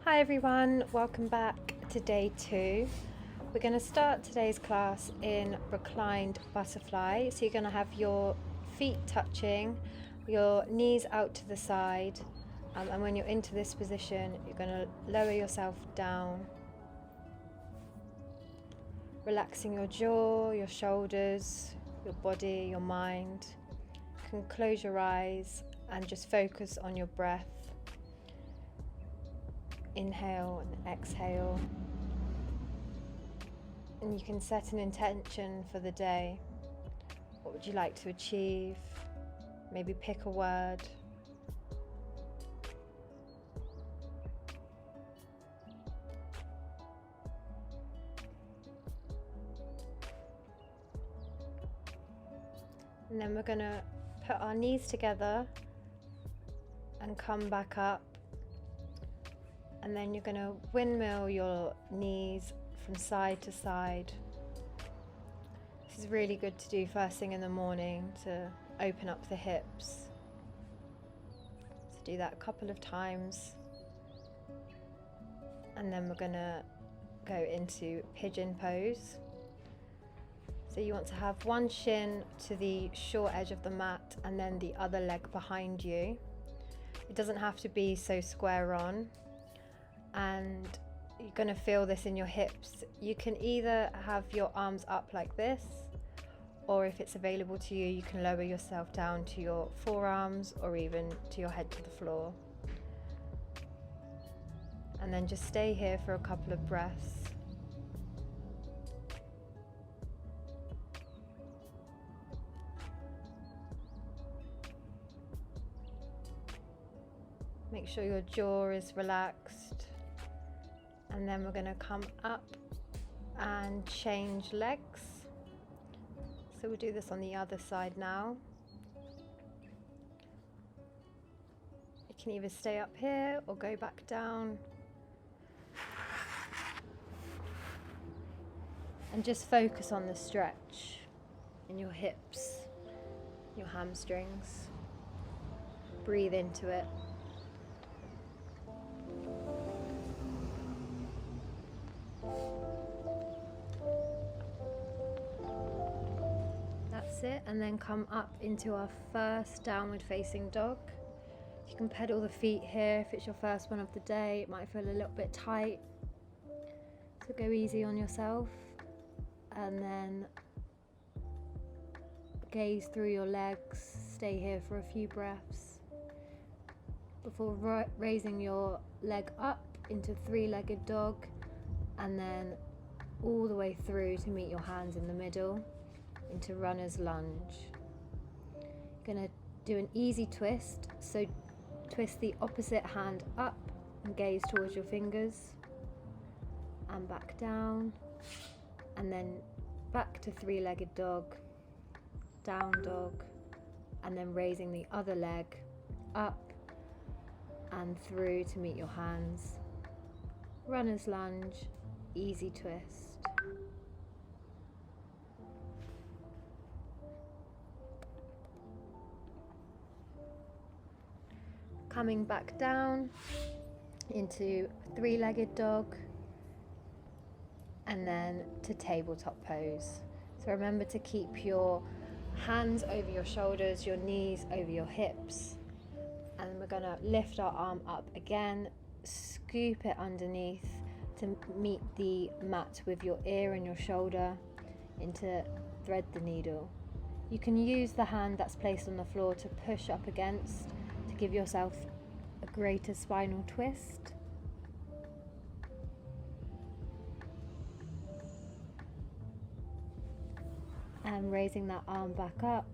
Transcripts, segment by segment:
Hi everyone, welcome back to day 2. We're going to start today's class in reclined butterfly. So you're going to have your feet touching, your knees out to the side, and when you're into this position, you're going to lower yourself down, relaxing your jaw, your shoulders, your body, your mind. You can close your eyes and just focus on your breath. Inhale and exhale, and you can set an intention for the day. What would you like to achieve? Maybe pick a word. And then we're going to put our knees together and come back up. And then you're going to windmill your knees from side to side. This is really good to do first thing in the morning to open up the hips. So do that a couple of times. And then we're going to go into pigeon pose. So you want to have one shin to the short edge of the mat and then the other leg behind you. It doesn't have to be so square on. And you're going to feel this in your hips. You can either have your arms up like this, or if it's available to you, you can lower yourself down to your forearms or even to your head to the floor. And then just stay here for a couple of breaths. Make sure your jaw is relaxed. And then we're going to come up and change legs. So we'll do this on the other side now. You can either stay up here or go back down. And just focus on the stretch in your hips, your hamstrings. Breathe into it. It, and then come up into our first downward facing dog. You can pedal the feet here if it's your first one of the day. It might feel a little bit tight, so go easy on yourself, and then gaze through your legs. Stay here for a few breaths before raising your leg up into three-legged dog, and then all the way through to meet your hands in the middle into runner's lunge. You're going to do an easy twist, so twist the opposite hand up and gaze towards your fingers, and back down, and then back to three-legged dog, down dog, and then raising the other leg up and through to meet your hands. Runner's lunge, easy twist. Coming back down into three-legged dog, and then to tabletop pose. So remember to keep your hands over your shoulders, your knees over your hips, and we're going to lift our arm up again, scoop it underneath to meet the mat with your ear and your shoulder, into thread the needle. You can use the hand that's placed on the floor to push up against, give yourself a greater spinal twist. And raising that arm back up,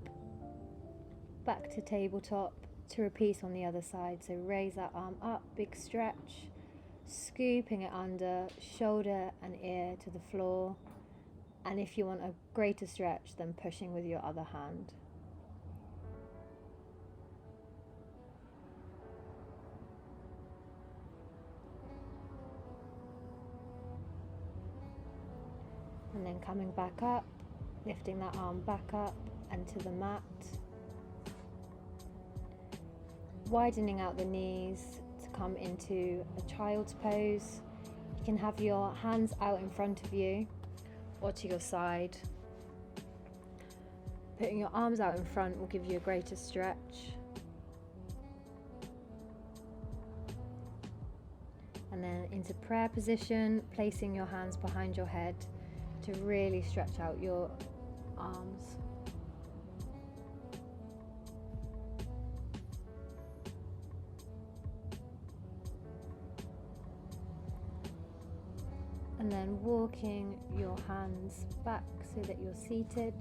back to tabletop, to repeat on the other side. So raise that arm up, big stretch, scooping it under, shoulder and ear to the floor. And if you want a greater stretch, then pushing with your other hand. And then coming back up, lifting that arm back up and to the mat. Widening out the knees to come into a child's pose. You can have your hands out in front of you or to your side. Putting your arms out in front will give you a greater stretch. And then into prayer position, placing your hands behind your head to really stretch out your arms. And then walking your hands back so that you're seated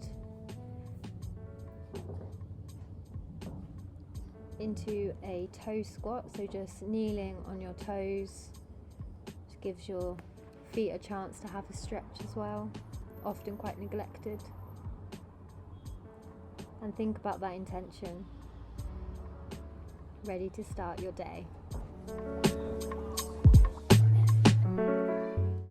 into a toe squat, so just kneeling on your toes, which gives your feet a chance to have a stretch as well, often quite neglected. And think about that intention, ready to start your day.